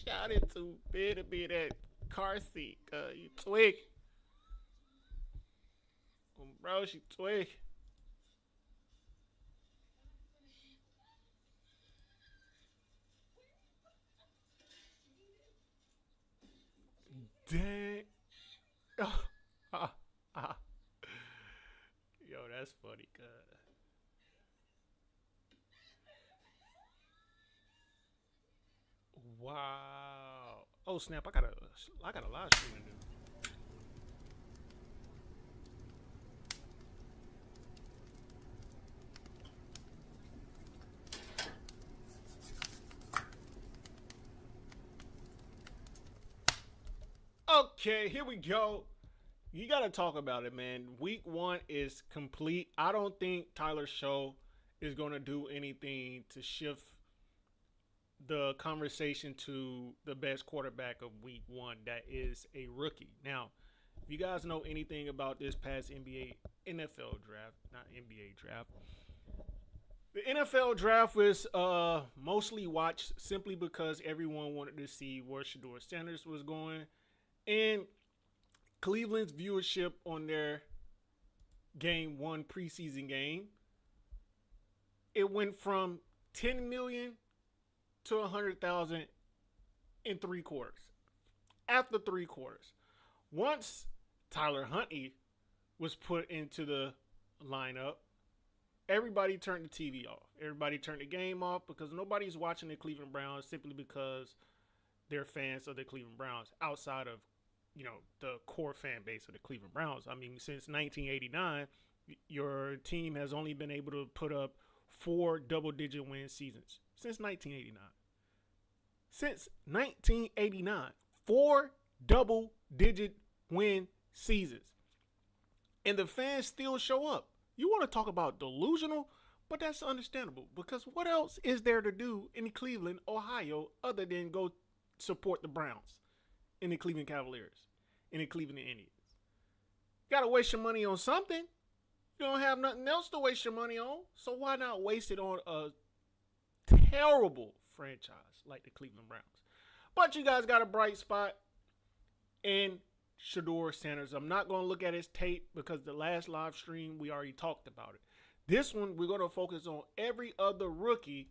Shout it to be that car seat. You twig. Bro, she twig. Dang. Oh, ah, ah. Yo, that's funny, cuz. Wow. Oh snap! I got a live stream to do. Okay, here we go. You got to talk about it, man. Week one is complete. I don't think Tyler Show is going to do anything to shift the conversation to the best quarterback of week one that is a rookie. Now, if you guys know anything about this past NFL draft, not NBA draft, the NFL draft was mostly watched simply because everyone wanted to see where Shedeur Sanders was going. And Cleveland's viewership on their game one preseason game, it went from 10 million to 100,000 in 3 quarters. After 3 quarters. Once Tyler Huntley was put into the lineup, everybody turned the TV off. Everybody turned the game off because nobody's watching the Cleveland Browns simply because they're fans of the Cleveland Browns outside of, the core fan base of the Cleveland Browns. I mean, since 1989, your team has only been able to put up 4 double-digit win seasons since 1989. Since 1989, 4 double-digit win seasons. And the fans still show up. You want to talk about delusional, but that's understandable because what else is there to do in Cleveland, Ohio, other than go support the Browns and the Cleveland Cavaliers and the Cleveland Indians? You got to waste your money on something. You don't have nothing else to waste your money on, so why not waste it on a terrible franchise like the Cleveland Browns? But you guys got a bright spot in Shedeur Sanders. I'm not going to look at his tape because the last live stream we already talked about it. This one we're going to focus on every other rookie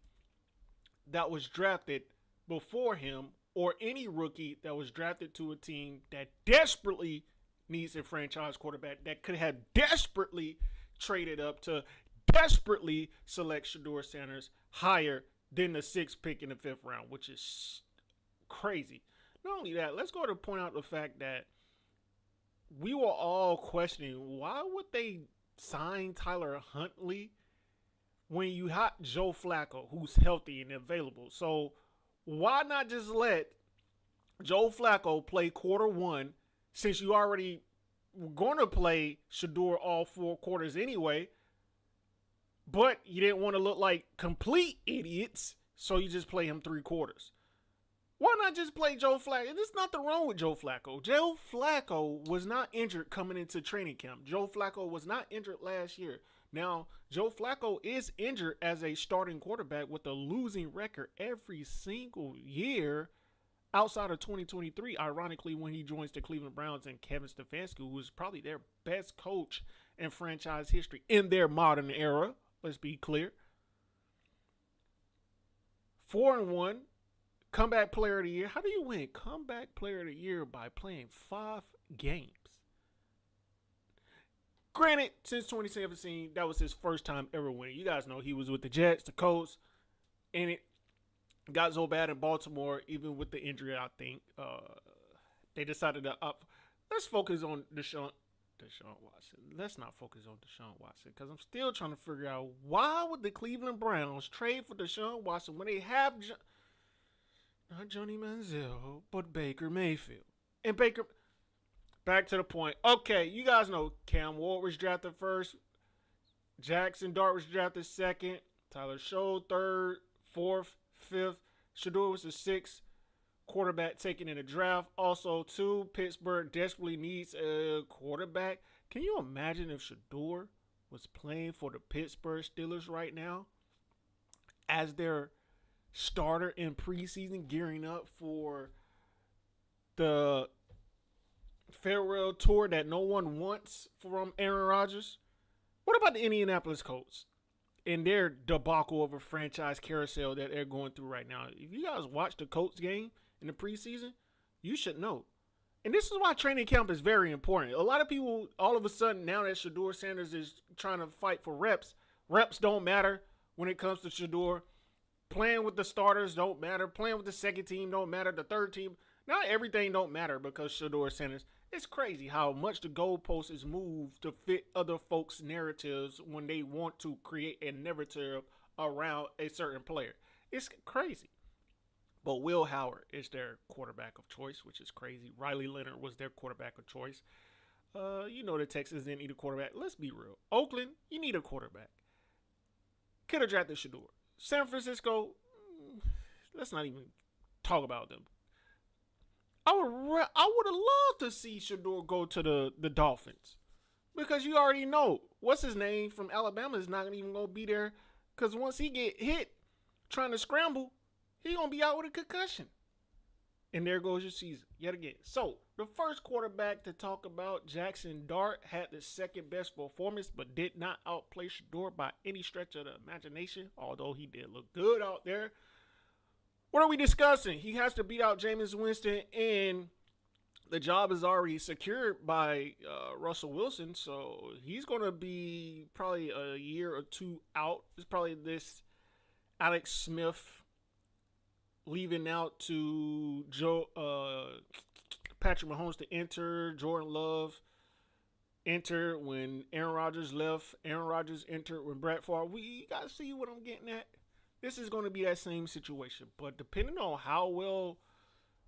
that was drafted before him or any rookie that was drafted to a team that desperately needs a franchise quarterback that could have desperately traded up to desperately select Shedeur Sanders higher than the 6th pick in the 5th round, which is crazy. Not only that, let's go to point out the fact that we were all questioning why would they sign Tyler Huntley when you have Joe Flacco, who's healthy and available. So why not just let Joe Flacco play quarter one since you already were going to play Shedeur all 4 quarters anyway, but you didn't want to look like complete idiots, so you just play him 3 quarters. Why not just play Joe Flacco? There's nothing wrong with Joe Flacco. Joe Flacco was not injured coming into training camp. Joe Flacco was not injured last year. Now, Joe Flacco is injured as a starting quarterback with a losing record every single year outside of 2023, ironically, when he joins the Cleveland Browns and Kevin Stefanski, who is probably their best coach in franchise history in their modern era. Let's be clear. 4-1. Comeback player of the year. How do you win comeback player of the year by playing 5 games? Granted, since 2017, that was his first time ever winning. You guys know he was with the Jets, the Colts, and it got so bad in Baltimore, even with the injury, I think, they decided to up. Let's focus on Deshaun Watson. Let's not focus on Deshaun Watson because I'm still trying to figure out why would the Cleveland Browns trade for Deshaun Watson when they have not Johnny Manziel, but Baker Mayfield. And Baker, back to the point. Okay, you guys know Cam Ward was drafted first. Jackson Dart was drafted second. Tyler Show third, fourth, fifth. Shedeur was the 6th quarterback taken in the draft. Also, too, Pittsburgh desperately needs a quarterback. Can you imagine if Shedeur was playing for the Pittsburgh Steelers right now as their starter in preseason, gearing up for the farewell tour that no one wants from Aaron Rodgers? What about the Indianapolis Colts and their debacle of a franchise carousel that they're going through right now? If you guys watch the Colts game in the preseason, you should know. And this is why training camp is very important. A lot of people, all of a sudden, now that Shedeur Sanders is trying to fight for reps don't matter when it comes to Shedeur. Playing with the starters don't matter. Playing with the second team don't matter. The third team, not everything don't matter because Shedeur Sanders. It's crazy how much the goalpost is moved to fit other folks' narratives when they want to create a narrative around a certain player. It's crazy. But Will Howard is their quarterback of choice, which is crazy. Riley Leonard was their quarterback of choice. The Texans didn't need a quarterback. Let's be real. Oakland, you need a quarterback. Could have drafted Shedeur. San Francisco, let's not even talk about them. I would have loved to see Shedeur go to the Dolphins. Because you already know, what's his name from Alabama is not even going to be there. Because once he get hit trying to scramble, he going to be out with a concussion. And there goes your season, yet again. So, the first quarterback to talk about, Jackson Dart, had the second best performance, but did not outplay Shedeur by any stretch of the imagination, although he did look good out there. What are we discussing? He has to beat out Jameis Winston, and the job is already secured by Russell Wilson, so he's going to be probably a year or two out. It's probably this Alex Smith leaving out to Patrick Mahomes to enter, Jordan Love entered when Aaron Rodgers left, Aaron Rodgers entered when Brett Favre. We got to see what I'm getting at. This is going to be that same situation, but depending on how well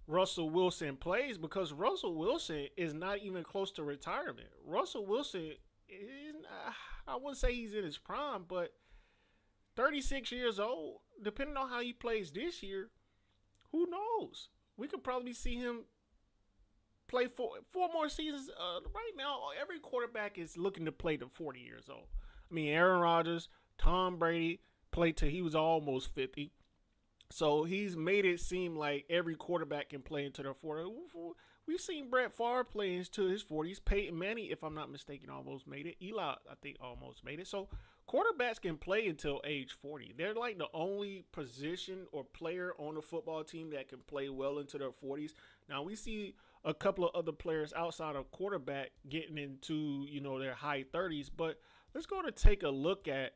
Russell Wilson plays, because Russell Wilson is not even close to retirement. Russell Wilson is, I wouldn't say he's in his prime, but 36 years old, depending on how he plays this year, who knows? We could probably see him play four more seasons. Right now, every quarterback is looking to play to 40 years old. I mean, Aaron Rodgers, Tom Brady played till he was almost 50. So he's made it seem like every quarterback can play into their 40s. We've seen Brett Favre play into his 40s. Peyton Manning, if I'm not mistaken, almost made it. Eli, I think, almost made it. So quarterbacks can play until age 40. They're like the only position or player on the football team that can play well into their 40s. Now, we see a couple of other players outside of quarterback getting into, their high 30s. But let's go to take a look at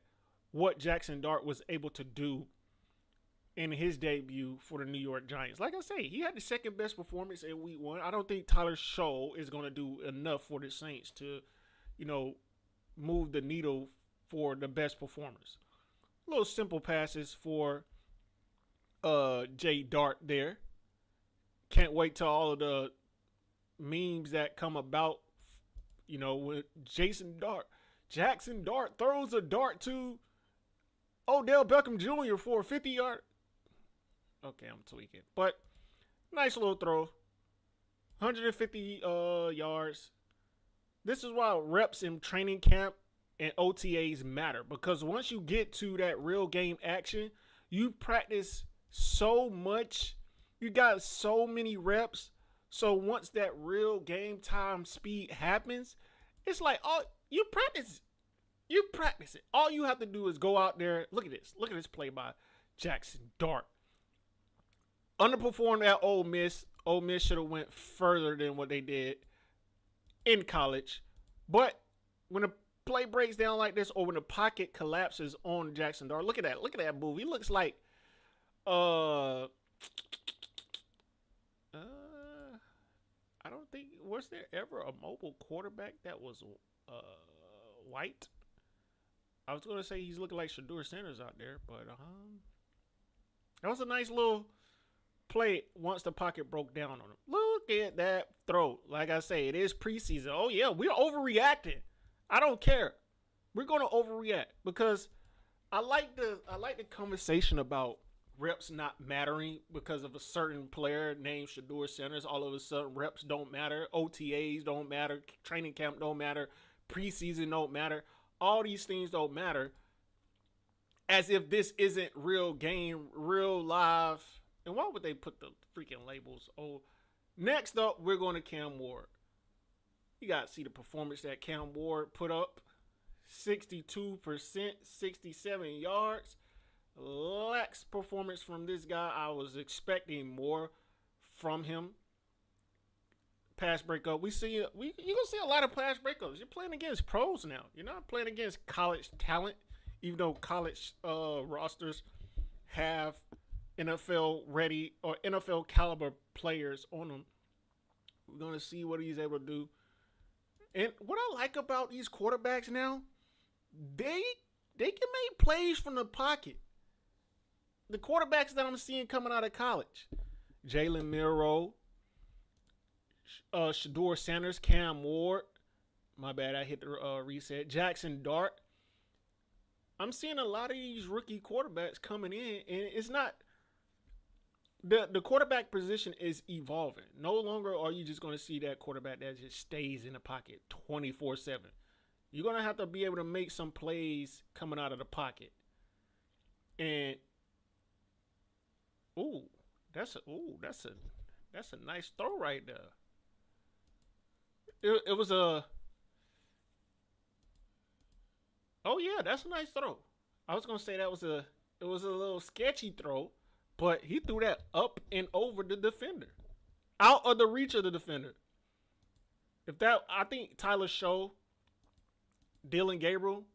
what Jackson Dart was able to do in his debut for the New York Giants. Like I say, he had the second best performance in week 1. I don't think Tyler Show is going to do enough for the Saints to, move the needle for the best performers. Little simple passes for Jay Dart there. Can't wait till all of the memes that come about, with Jackson Dart throws a dart to Odell Beckham Jr. for a 50-yard. Okay, I'm tweaking. But nice little throw. 150 yards. This is why reps in training camp and OTAs matter. Because once you get to that real game action, you practice so much. You got so many reps. So once that real game time speed happens, it's like, you practice. You practice it. All you have to do is go out there. Look at this. Look at this play by Jackson Dart. Underperformed at Ole Miss. Ole Miss should have went further than what they did in college. But when the play breaks down like this, or when the pocket collapses on Jackson Dart, look at that. Look at that move. He looks like I don't think, was there ever a mobile quarterback that was white? I was going to say he's looking like Shedeur Sanders out there, but that was a nice little play once the pocket broke down on him. Look at that throw. Like I say, it is preseason. Oh, yeah, we're overreacting. I don't care. We're going to overreact because I like the conversation about reps not mattering because of a certain player named Shedeur Sanders. All of a sudden, reps don't matter. OTAs don't matter. Training camp don't matter. Preseason don't matter. All these things don't matter as if this isn't real game, real live. And why would they put the freaking labels? Oh, next up, we're going to Cam Ward. You got to see the performance that Cam Ward put up. 62%, 67 yards. Lax performance from this guy. I was expecting more from him. Pass breakup. You're gonna see a lot of pass breakups. You're playing against pros now. You're not playing against college talent, even though college rosters have NFL ready or NFL caliber players on them. We're gonna see what he's able to do. And what I like about these quarterbacks now, they can make plays from the pocket. The quarterbacks that I'm seeing coming out of college, Jalen Milroe, Shedeur Sanders, Cam Ward. My bad, I hit the reset. Jackson Dart. I'm seeing a lot of these rookie quarterbacks coming in, and it's not the quarterback position is evolving. No longer are you just going to see that quarterback that just stays in the pocket 24/7. You're going to have to be able to make some plays coming out of the pocket. And that's a nice throw right there. It was a Oh yeah, that's a nice throw. I was gonna say it was a little sketchy throw, but he threw that up and over the defender, out of the reach of the defender. I think Tyler Show, Dylan Gabriel.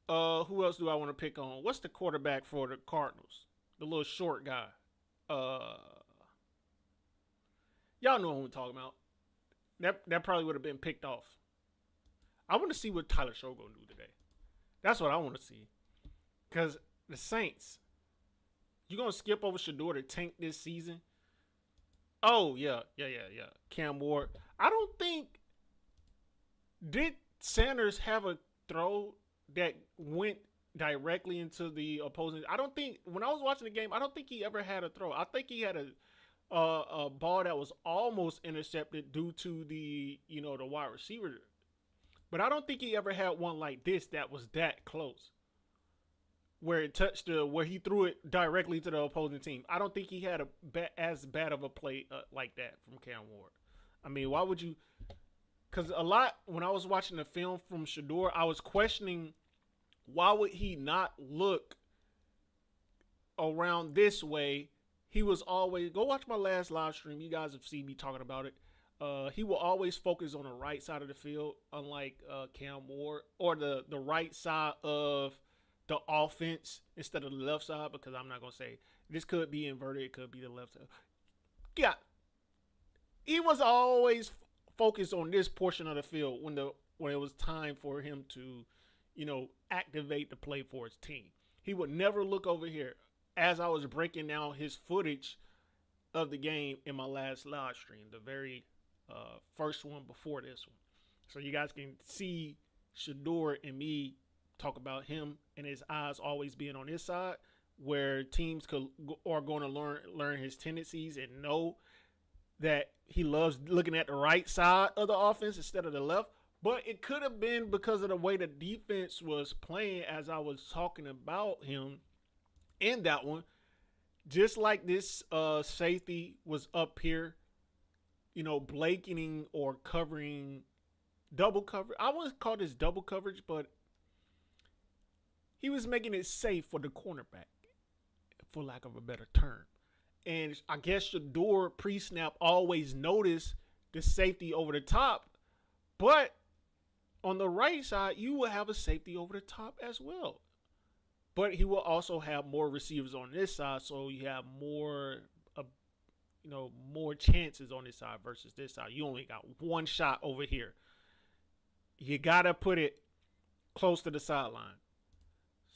Who else do I want to pick on? What's the quarterback for the Cardinals? The little short guy. Y'all know who I'm talking about. That probably would have been picked off. I want to see what Tyler Show gonna do today. That's what I want to see. Because the Saints, you gonna skip over Shedeur to tank this season? Oh yeah. Cam Ward. I don't think did Sanders have a throw that went directly into the opposing. I don't think when I was watching the game, I don't think he ever had a throw. I think he had a ball that was almost intercepted due to the wide receiver. But I don't think he ever had one like this that was that close, where it touched where he threw it directly to the opposing team. I don't think he had as bad of a play like that from Cam Ward. I mean, why would you? Because when I was watching the film from Shedeur, I was questioning why would he not look around this way. He was always, go watch my last live stream. You guys have seen me talking about it. He will always focus on the right side of the field, unlike Cam Ward, or the right side of the offense instead of the left side, because I'm not going to say this could be inverted. It could be the left side. Yeah. He was always focused on this portion of the field when it was time for him to, activate the play for his team. He would never look over here. As I was breaking down his footage of the game in my last live stream, the very first one before this one. So you guys can see Shedeur and me talk about him and his eyes always being on his side, where teams are going to learn his tendencies and know that he loves looking at the right side of the offense instead of the left. But it could have been because of the way the defense was playing as I was talking about him in that one. Just like this safety was up here, blanketing or covering double coverage. I wouldn't call this double coverage, but he was making it safe for the cornerback, for lack of a better term. And I guess Shedeur pre-snap always noticed the safety over the top, but on the right side, you will have a safety over the top as well. But he will also have more receivers on this side, so you have more chances on this side versus this side. You only got one shot over here. You got to put it close to the sideline.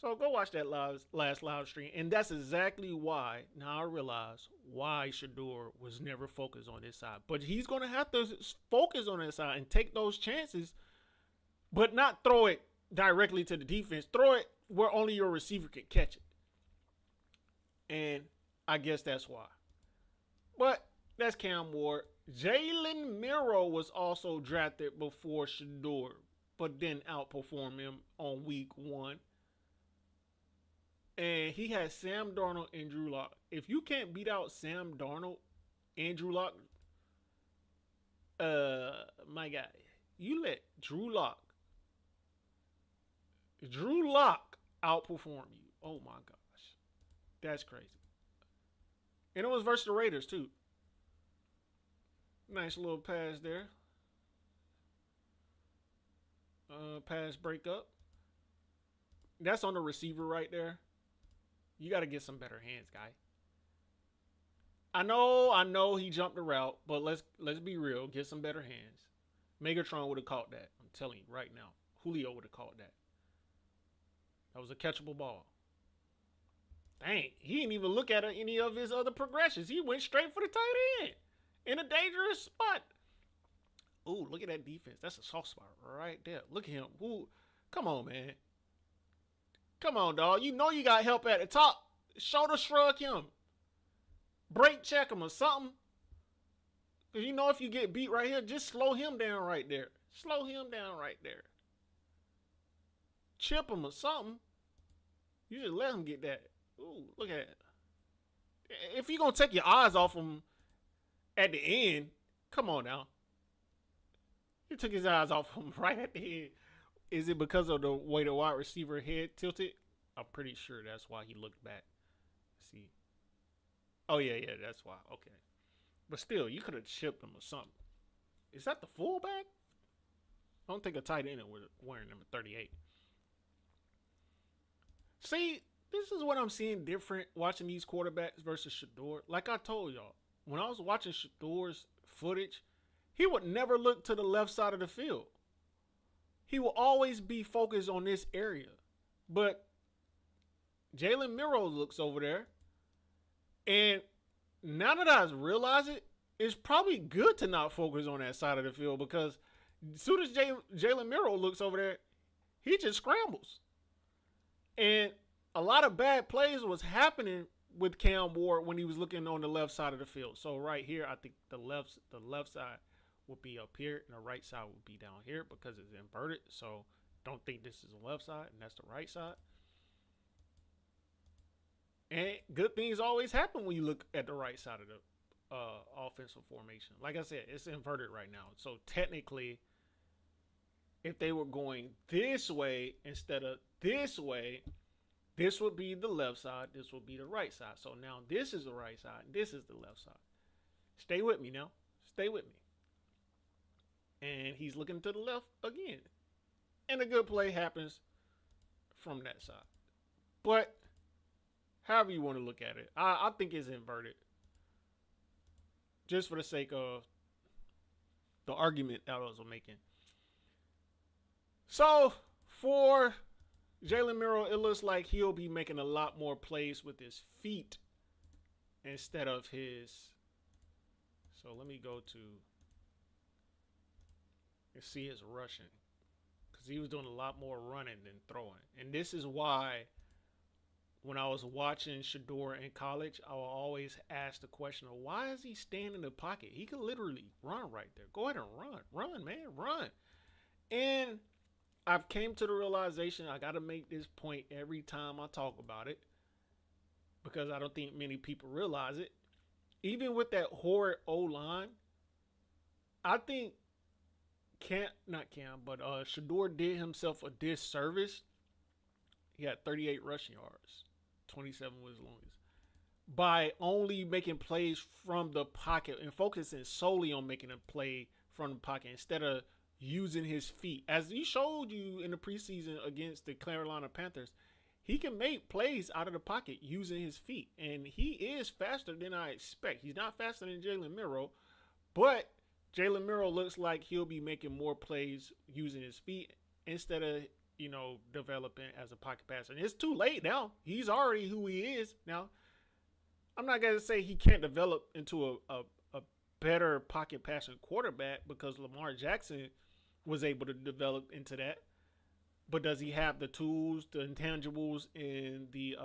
So go watch that last live stream. And that's exactly why, now I realize why Shedeur was never focused on this side. But he's going to have to focus on that side and take those chances, but not throw it directly to the defense. Throw it where only your receiver can catch it. And I guess that's why. But that's Cam Ward. Jalen Milroe was also drafted before Shedeur, but then outperformed him on week 1. and he has Sam Darnold and Drew Lock. If you can't beat out Sam Darnold and Drew Lock, my guy, you let Drew Lock outperform you. Oh my gosh, that's crazy. And it was versus the Raiders too. Nice little pass there. Pass breakup. That's on the receiver right there. You got to get some better hands, guy. I know he jumped the route, but let's be real. Get some better hands. Megatron would have caught that. I'm telling you right now. Julio would have caught that. That was a catchable ball. Dang, he didn't even look at any of his other progressions. He went straight for the tight end in a dangerous spot. Ooh, look at that defense. That's a soft spot right there. Look at him. Ooh, come on, man. Come on, dog. You know you got help at the top. Shoulder shrug him. Break check him or something. Because you know if you get beat right here, just slow him down right there. Slow him down right there. Chip him or something. You just let him get that. Ooh, look at it. If you're going to take your eyes off him at the end, come on now. He took his eyes off him right at the end. Is it because of the way the wide receiver head tilted? I'm pretty sure that's why he looked back. Let's see. Oh, yeah, that's why. Okay. But still, you could have chipped him or something. Is that the fullback? I don't think a tight end was wearing number 38. See, this is what I'm seeing different watching these quarterbacks versus Shedeur. Like I told y'all, when I was watching Shedeur's footage, he would never look to the left side of the field. He will always be focused on this area. But Jalen Miro looks over there. And now that I realize it, it's probably good to not focus on that side of the field because as soon as Jalen Miro looks over there, he just scrambles. And a lot of bad plays was happening with Cam Ward when he was looking on the left side of the field. So right here, I think the left side would be up here and the right side would be down here because it's inverted. So don't think this is the left side and that's the right side. And good things always happen when you look at the right side of the offensive formation. Like I said, it's inverted right now. So technically, if they were going this way instead of this way, this would be the left side. This would be the right side. So now this is the right side. This is the left side. Stay with me now. Stay with me. And he's looking to the left again. And a good play happens from that side. But however you want to look at it, I think it's inverted. Just for the sake of the argument that I was making. So for Jalen Miro, it looks like he'll be making a lot more plays with his feet instead of his. So let me go to and see his rushing because he was doing a lot more running than throwing. And this is why when I was watching Shedeur in college, I will always ask the question of why is he staying in the pocket? He could literally run right there. Go ahead and run. Run, man. Run. And I've came to the realization I got to make this point every time I talk about it because I don't think many people realize it. Even with that horrid O-line, I think Shedeur did himself a disservice. He had 38 rushing yards, 27 was his longest, by only making plays from the pocket and focusing solely on making a play from the pocket instead of using his feet. As he showed you in the preseason against the Carolina Panthers, he can make plays out of the pocket using his feet. And he is faster than I expect. He's not faster than Jalen Miro, but Jalen Miro looks like he'll be making more plays using his feet instead of, developing as a pocket passer. And it's too late now. He's already who he is now. I'm not going to say he can't develop into a better pocket passing quarterback because Lamar Jackson was able to develop into that. But does he have the tools, the intangibles, and the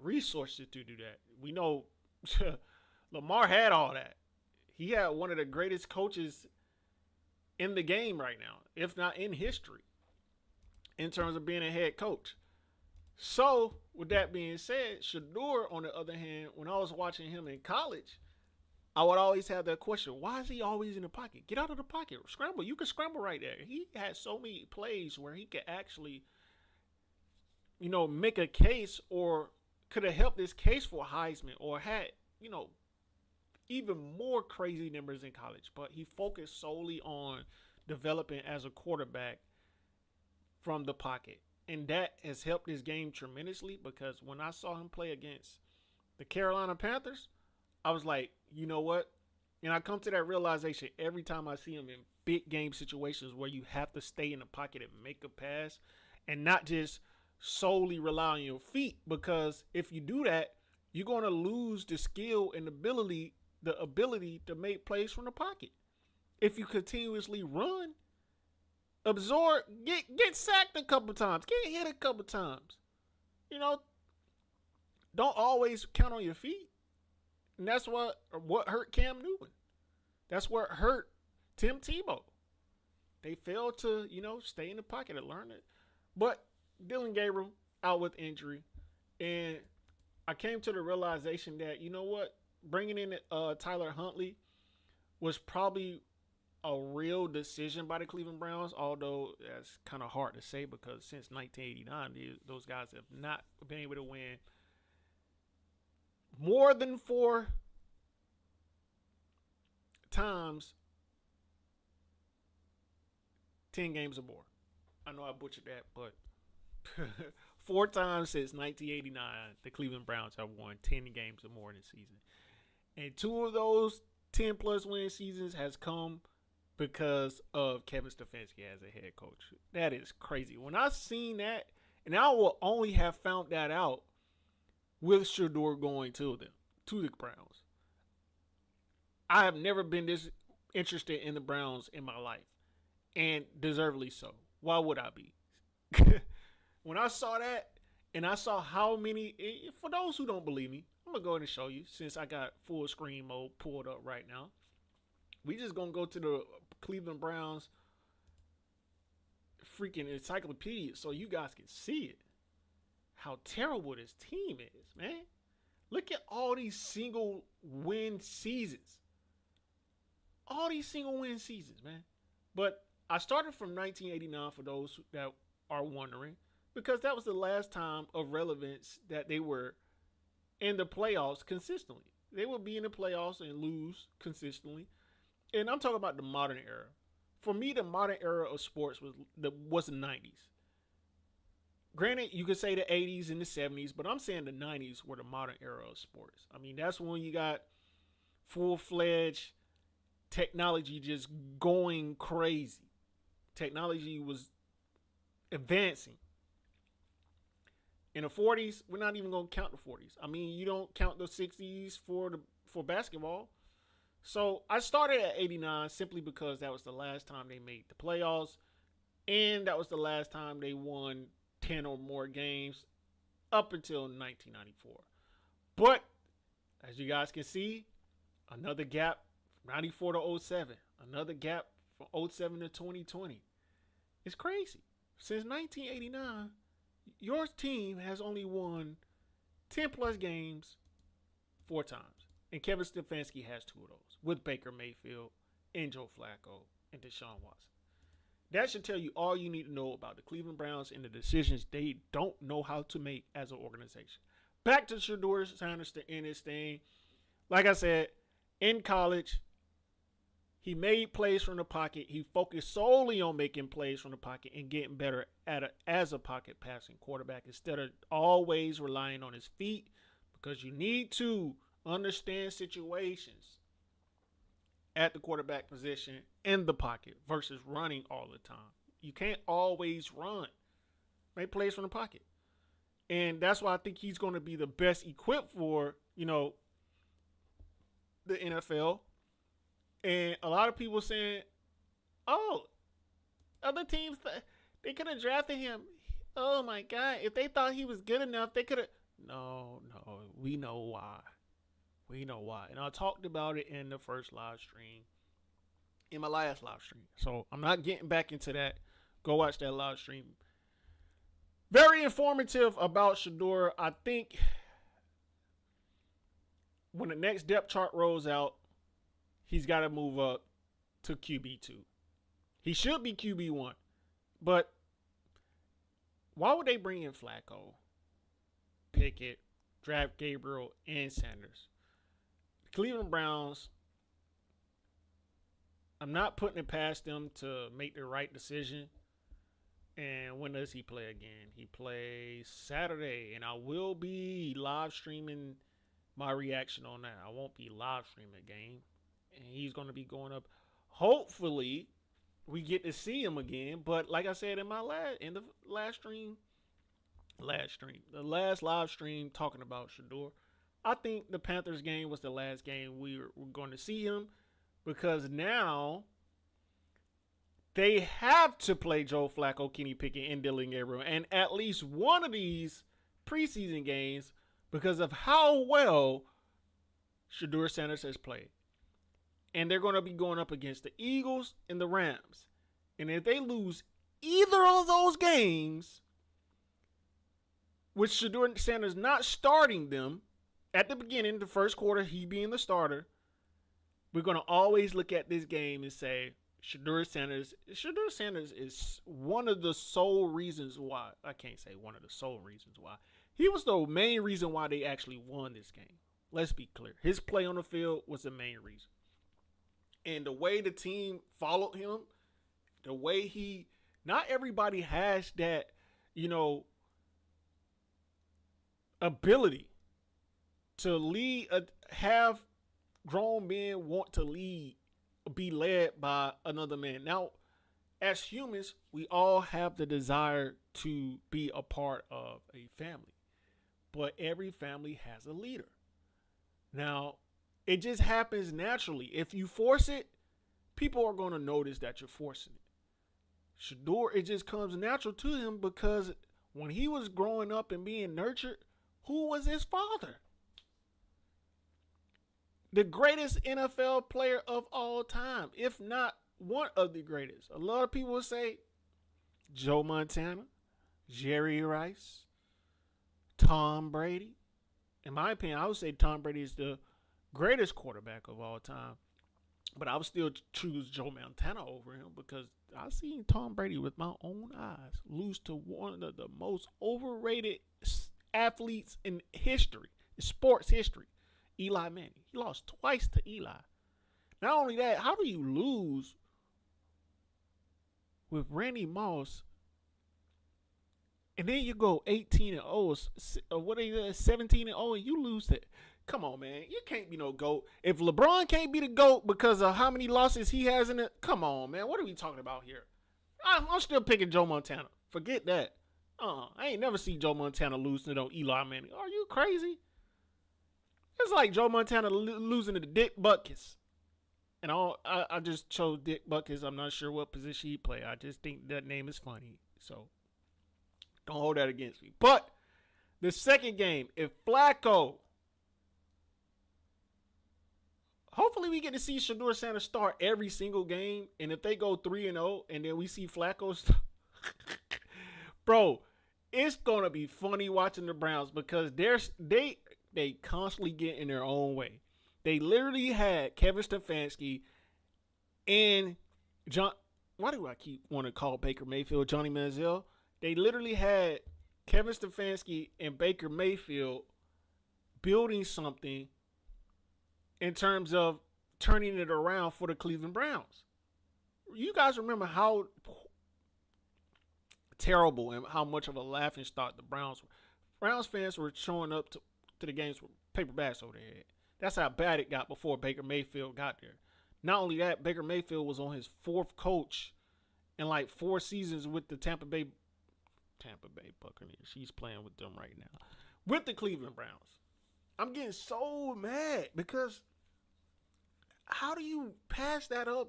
resources to do that? We know Lamar had all that. He had one of the greatest coaches in the game right now, if not in history, in terms of being a head coach. So, with that being said, Shedeur, on the other hand, when I was watching him in college, I would always have that question: why is he always in the pocket? Get out of the pocket, scramble. You can scramble right there. He had so many plays where he could actually, make a case or could have helped this case for Heisman or had, even more crazy numbers in college. But he focused solely on developing as a quarterback from the pocket. And that has helped his game tremendously because when I saw him play against the Carolina Panthers, I was like, you know what? And I come to that realization every time I see him in big game situations where you have to stay in the pocket and make a pass and not just solely rely on your feet. Because if you do that, you're going to lose the skill and the ability to make plays from the pocket. If you continuously run, absorb, get sacked a couple times, get hit a couple times. You know, don't always count on your feet. And that's what hurt Cam Newton. That's what hurt Tim Tebow. They failed to, stay in the pocket and learn it. But Dylan Gabriel out with injury. And I came to the realization that, you know what? Bringing in Tyler Huntley was probably a real decision by the Cleveland Browns, although that's kind of hard to say because since 1989, those guys have not been able to win more than 4 times 10 games or more. I know I butchered that, but 4 times since 1989, the Cleveland Browns have won 10 games or more in a season. And 2 of those 10 plus win seasons has come because of Kevin Stefanski as a head coach. That is crazy. When I seen that, and I will only have found that out with Shedeur going to the Browns. I have never been this interested in the Browns in my life, and deservedly so. Why would I be? When I saw that, and I saw how many, for those who don't believe me, I'm going to go ahead and show you since I got full screen mode pulled up right now. We just going to go to the Cleveland Browns freaking encyclopedia so you guys can see it. How terrible this team is, man. Look at all these single win seasons. All these single win seasons, man. But I started from 1989 for those that are wondering, because that was the last time of relevance that they were in the playoffs consistently. They would be in the playoffs and lose consistently. And I'm talking about the modern era. For me, the modern era of sports was the 90s. Granted, you could say the 80s and the 70s, but I'm saying the 90s were the modern era of sports. I mean, that's when you got full-fledged technology just going crazy. Technology was advancing. In the 40s, we're not even going to count the 40s. I mean, you don't count the 60s for basketball. So I started at 89 simply because that was the last time they made the playoffs, and that was the last time they won 10 or more games up until 1994. But as you guys can see, another gap from 94 to 07, another gap from 07 to 2020. It's crazy. Since 1989, your team has only won 10 plus games 4 times. And Kevin Stefanski has 2 of those with Baker Mayfield and Joe Flacco and Deshaun Watson. That should tell you all you need to know about the Cleveland Browns and the decisions they don't know how to make as an organization. Back to Shedeur Sanders to end his thing. Like I said, in college, he made plays from the pocket. He focused solely on making plays from the pocket and getting better as a pocket passing quarterback instead of always relying on his feet, because you need to understand situations at the quarterback position in the pocket versus running all the time. You can't always run. Make plays from the pocket. And that's why I think he's going to be the best equipped for, the NFL. And a lot of people saying, oh, other teams, they could have drafted him. Oh, my God. If they thought he was good enough, they could have. No. We know why. And I talked about it in the first live stream, in my last live stream. So I'm not getting back into that. Go watch that live stream. Very informative about Shedeur. I think when the next depth chart rolls out, he's got to move up to QB2. He should be QB1. But why would they bring in Flacco, Pickett, draft Gabriel, and Sanders? The Cleveland Browns, I'm not putting it past them to make the right decision. And when does he play again? He plays Saturday, and I will be live streaming my reaction on that. I won't be live streaming the game, and he's going to be going up. Hopefully, we get to see him again. But like I said in the last live stream talking about Shedeur, I think the Panthers game was the last game we were going to see him, because now they have to play Joe Flacco, Kenny Pickett, and Dylan Gabriel, and at least one of these preseason games because of how well Shedeur Sanders has played. And they're going to be going up against the Eagles and the Rams. And if they lose either of those games, with Shedeur Sanders not starting them at the beginning, the first quarter, he being the starter, we're going to always look at this game and say, Shedeur Sanders is one of the sole reasons why. I can't say one of the sole reasons why. He was the main reason why they actually won this game. Let's be clear. His play on the field was the main reason. And the way the team followed him, the way not everybody has that, ability to lead, have grown men want to lead, be led by another man. Now, as humans, we all have the desire to be a part of a family, but every family has a leader. Now, it just happens naturally. If you force it, people are going to notice that you're forcing it. Shedeur, it just comes natural to him because when he was growing up and being nurtured, who was his father? The greatest NFL player of all time, if not one of the greatest. A lot of people will say Joe Montana, Jerry Rice, Tom Brady. In my opinion, I would say Tom Brady is the greatest quarterback of all time. But I would still choose Joe Montana over him because I've seen Tom Brady with my own eyes lose to one of the most overrated athletes in history, sports history, Eli Manning. He lost twice to Eli. Not only that, how do you lose with Randy Moss and then you go 18-0, what are you, 17-0, and you lose it? Come on, man. You can't be no GOAT. If LeBron can't be the GOAT because of how many losses he has in it, come on, man. What are we talking about here? I'm still picking Joe Montana. Forget that. I ain't never seen Joe Montana lose to no Eli Manning. Are you crazy? It's like Joe Montana losing to Dick Butkus. And I just chose Dick Butkus. I'm not sure what position he played. I just think that name is funny. So don't hold that against me. But the second game, if Flacco, hopefully we get to see Shedeur Sanders start every single game. And if they go 3-0 and then we see Flacco start, bro, it's going to be funny watching the Browns because they constantly get in their own way. They literally had Kevin Stefanski and John. Why do I keep wanting to call Baker Mayfield Johnny Manziel? They literally had Kevin Stefanski and Baker Mayfield building something in terms of turning it around for the Cleveland Browns. You guys remember how terrible and how much of a laughingstock the Browns were. Browns fans were showing up to the games with paper bags over their head. That's how bad it got before Baker Mayfield got there. Not only that, Baker Mayfield was on his fourth coach in like 4 seasons with the Tampa Bay Buccaneers. He's playing with them right now. With the Cleveland Browns. I'm getting so mad because how do you pass that up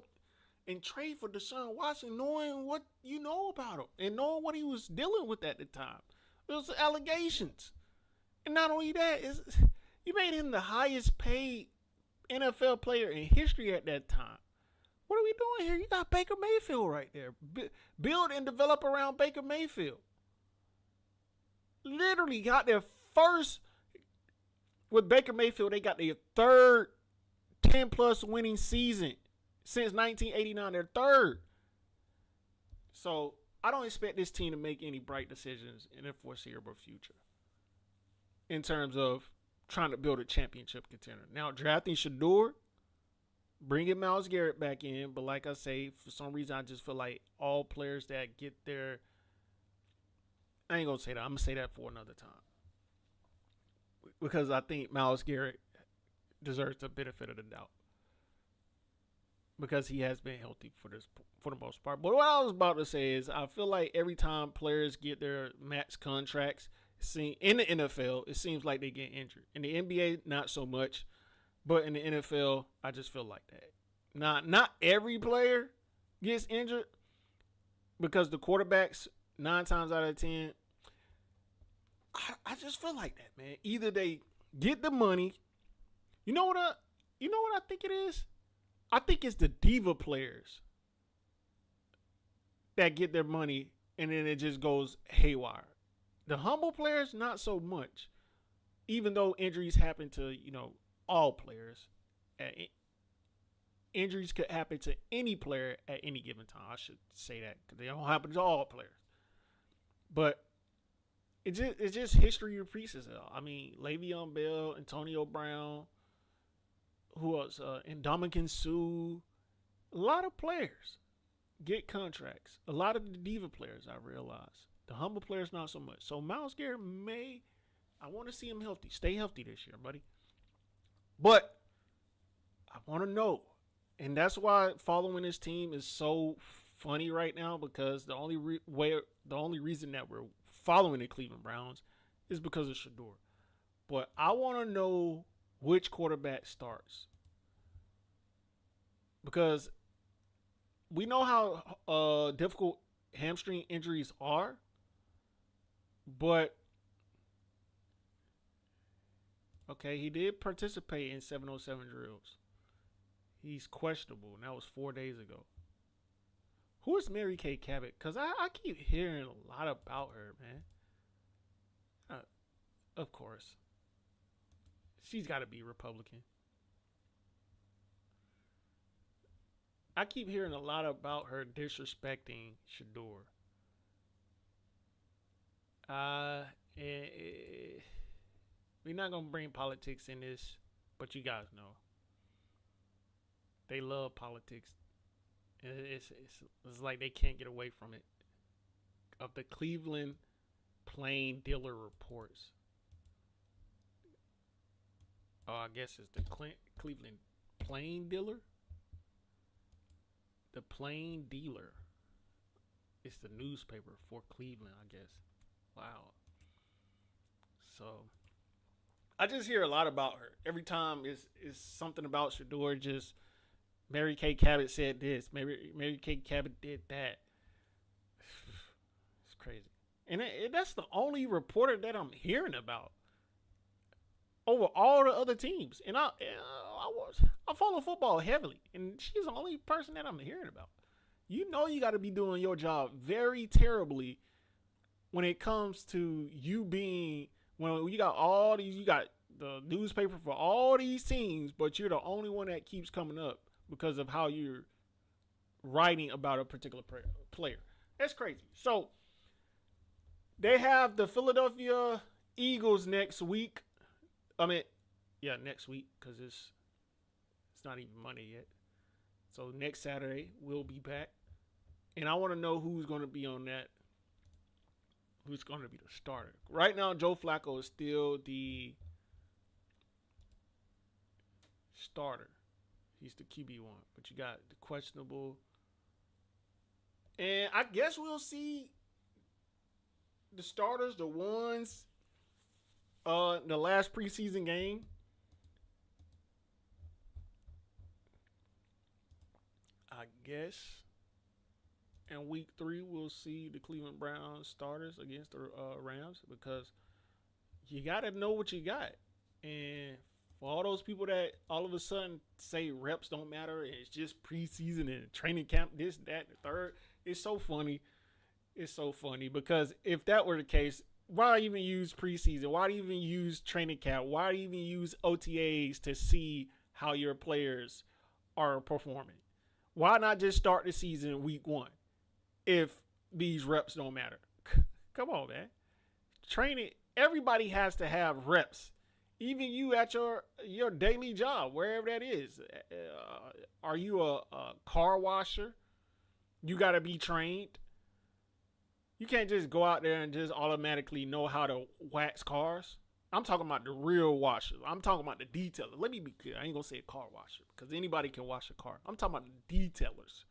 and trade for Deshaun Watson knowing what you know about him and knowing what he was dealing with at the time? It was allegations. And not only that, you made him the highest paid NFL player in history at that time. What are we doing here? You got Baker Mayfield right there. Build and develop around Baker Mayfield. literally got their first with Baker Mayfield. They got their third 10-plus winning season since 1989. Their third. So I don't expect this team to make any bright decisions in the foreseeable future in terms of trying to build a championship contender. Now, drafting Shedeur, bringing Myles Garrett back in, but like I say, for some reason, I just feel like all players that get their, I ain't gonna say that. I'm gonna say that for another time because I think Myles Garrett deserves the benefit of the doubt because he has been healthy for the most part. But what I was about to say is, I feel like every time players get their max contracts, in the NFL, it seems like they get injured. In the NBA, not so much, but in the NFL, I just feel like that. Not every player gets injured because the quarterbacks 9 times out of 10, I just feel like that, man. Either they get the money. You know what I think it is? I think it's the diva players that get their money and then it just goes haywire. The humble players, not so much. Even though injuries happen to, all players. Injuries could happen to any player at any given time. I should say that because they don't happen to all players. But it's just history repeats itself. I mean, Le'Veon Bell, Antonio Brown, who else? Ndamukong Suh. A lot of players get contracts. A lot of the diva players, I realize. The humble players, not so much. So Myles Garrett I want to see him healthy. Stay healthy this year, buddy. But I want to know. And that's why following this team is so funny right now because the only reason that we're following the Cleveland Browns is because of Shedeur. But I want to know which quarterback starts. Because we know how difficult hamstring injuries are. But, okay, he did participate in 707 drills. He's questionable, and that was 4 days ago. Who is Mary Kay Cabot? Because I keep hearing a lot about her, man. Of course. She's got to be Republican. I keep hearing a lot about her disrespecting Shedeur. We're not going to bring politics in this, but you guys know. They love politics. It's like they can't get away from it. Of the Cleveland Plain Dealer reports. Oh, I guess it's the Cleveland Plain Dealer? The Plain Dealer. It's the newspaper for Cleveland, I guess. Wow. So, I just hear a lot about her. Every time it's something about Shedeur. Just Mary Kay Cabot said this. Mary Kay Cabot did that. It's crazy. And that's the only reporter that I'm hearing about over all the other teams. And I follow football heavily, and she's the only person that I'm hearing about. You got to be doing your job very terribly when it comes to you being, when you got all these, you got the newspaper for all these teams, but you're the only one that keeps coming up because of how you're writing about a particular player. That's crazy. So they have the Philadelphia Eagles next week. Next week because it's not even Monday yet. So next Saturday we'll be back, and I want to know who's going to be on that. Who's going to be the starter? Right now, Joe Flacco is still the starter. He's the QB1, but you got the questionable, and I guess we'll see the starters, the ones, the last preseason game. I guess in week 3 we'll see the Cleveland Browns starters against the Rams because you got to know what you got. And for all those people that all of a sudden say reps don't matter, it's just preseason and training camp, this, that, the third, it's so funny. It's so funny because if that were the case, Why even use preseason? Why even use training camp? Why even use OTAs to see how your players are performing? Why not just start the season week 1 if these reps don't matter? Come on, man. Training, everybody has to have reps. Even you at your daily job, wherever that is. Are you a car washer? You got to be trained. You can't just go out there and just automatically know how to wax cars. I'm talking about the real washers. I'm talking about the detailers. Let me be clear. I ain't going to say a car washer because anybody can wash a car. I'm talking about the detailers.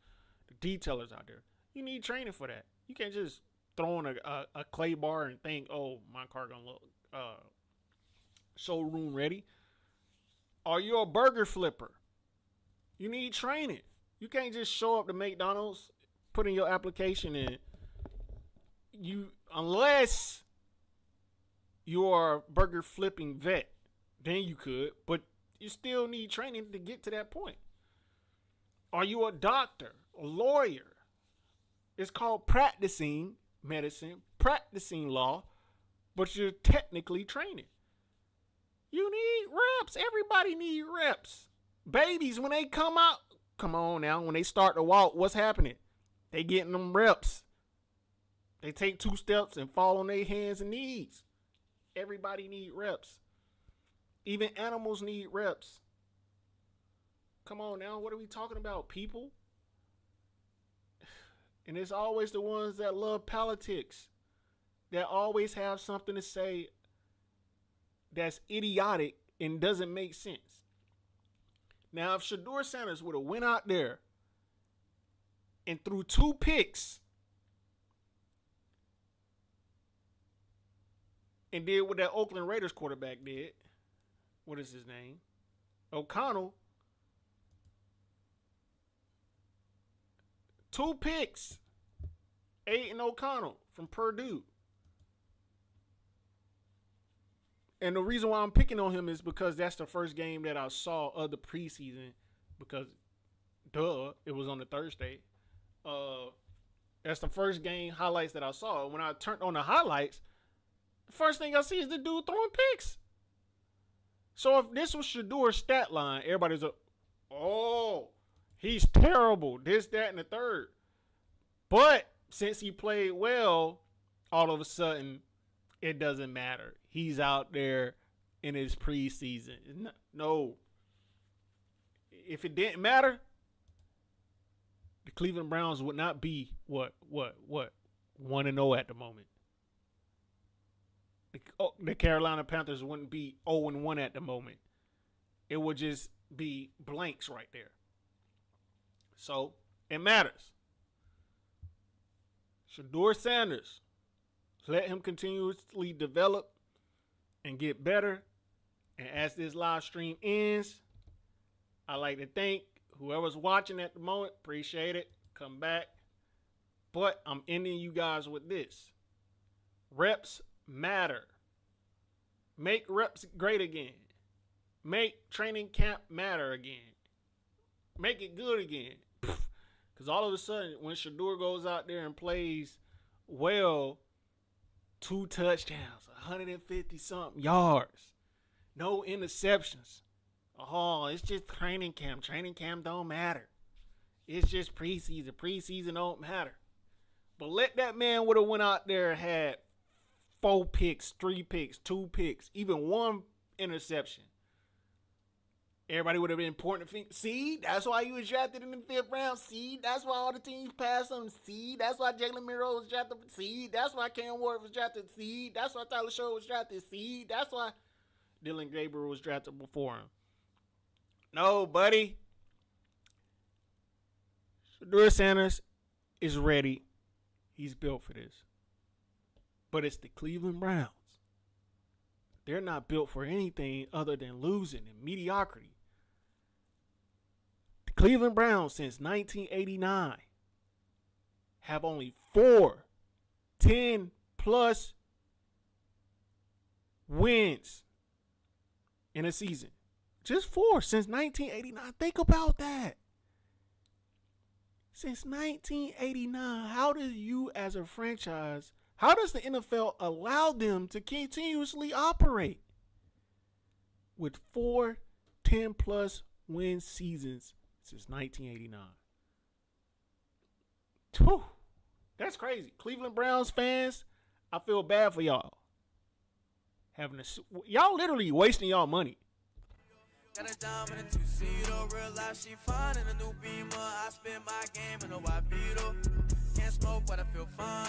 The detailers out there. You need training for that. You can't just throw in a clay bar and think, oh, my car going to look showroom ready. Are you a burger flipper? You need training. You can't just show up to McDonald's, put in your application, and unless you are a burger flipping vet, then you could, but you still need training to get to that point. Are you a doctor, a lawyer? It's called practicing medicine, practicing law, but you're technically training. You need reps. Everybody needs reps. Babies, when they come out, come on now, when they start to walk, what's happening? They getting them reps. They take 2 steps and fall on their hands and knees. Everybody need reps. Even animals need reps. Come on now, what are we talking about, people? And it's always the ones that love politics, that always have something to say that's idiotic and doesn't make sense. Now, if Shedeur Sanders would have went out there and threw 2 picks and did what that Oakland Raiders quarterback did, what is his name? O'Connell. 2 picks. Aiden O'Connell from Purdue. And the reason why I'm picking on him is because that's the first game that I saw of the preseason. Because, it was on the Thursday. That's the first game highlights that I saw. When I turned on the highlights, the first thing I see is the dude throwing picks. So if this was Shedeur's stat line, everybody's like, oh, he's terrible. This, that, and the third. But since he played well, all of a sudden, it doesn't matter. He's out there in his preseason. No. If it didn't matter, the Cleveland Browns would not be what 1-0 at the moment. The Carolina Panthers wouldn't be 0-1 at the moment. It would just be blanks right there. So, it matters. Shedeur Sanders, let him continuously develop and get better. And as this live stream ends, I'd like to thank whoever's watching at the moment. Appreciate it. Come back. But I'm ending you guys with this. Reps matter. Make reps great again. Make training camp matter again. Make it good again. Because all of a sudden, when Shedeur goes out there and plays well, 2 touchdowns, 150-something yards, no interceptions. Oh, it's just training camp. Training camp don't matter. It's just preseason. Preseason don't matter. But let that man would have went out there and had 4 picks, 3 picks, 2 picks, even 1 interception. Everybody would have been important to think. See, that's why he was drafted in the 5th round. See, that's why all the teams passed him. See, that's why Jalen Miro was drafted. See, that's why Cam Ward was drafted. See, that's why Tyler Shore was drafted. See, that's why Dylan Gabriel was drafted before him. No, buddy. Shedeur Sanders is ready. He's built for this. But it's the Cleveland Browns. They're not built for anything other than losing and mediocrity. The Cleveland Browns since 1989 have only 4 10-plus wins in a season. Just 4 since 1989. Think about that. Since 1989, how do you as a franchise How does the NFL allow them to continuously operate with 4 10-plus win seasons since 1989? Whew, that's crazy. Cleveland Browns fans, I feel bad for y'all. Y'all literally wasting y'all money. Got a dime and a two-seater, real life she fine in a new Beamer. I spin my game in a white beetle. Can't smoke but I feel fine.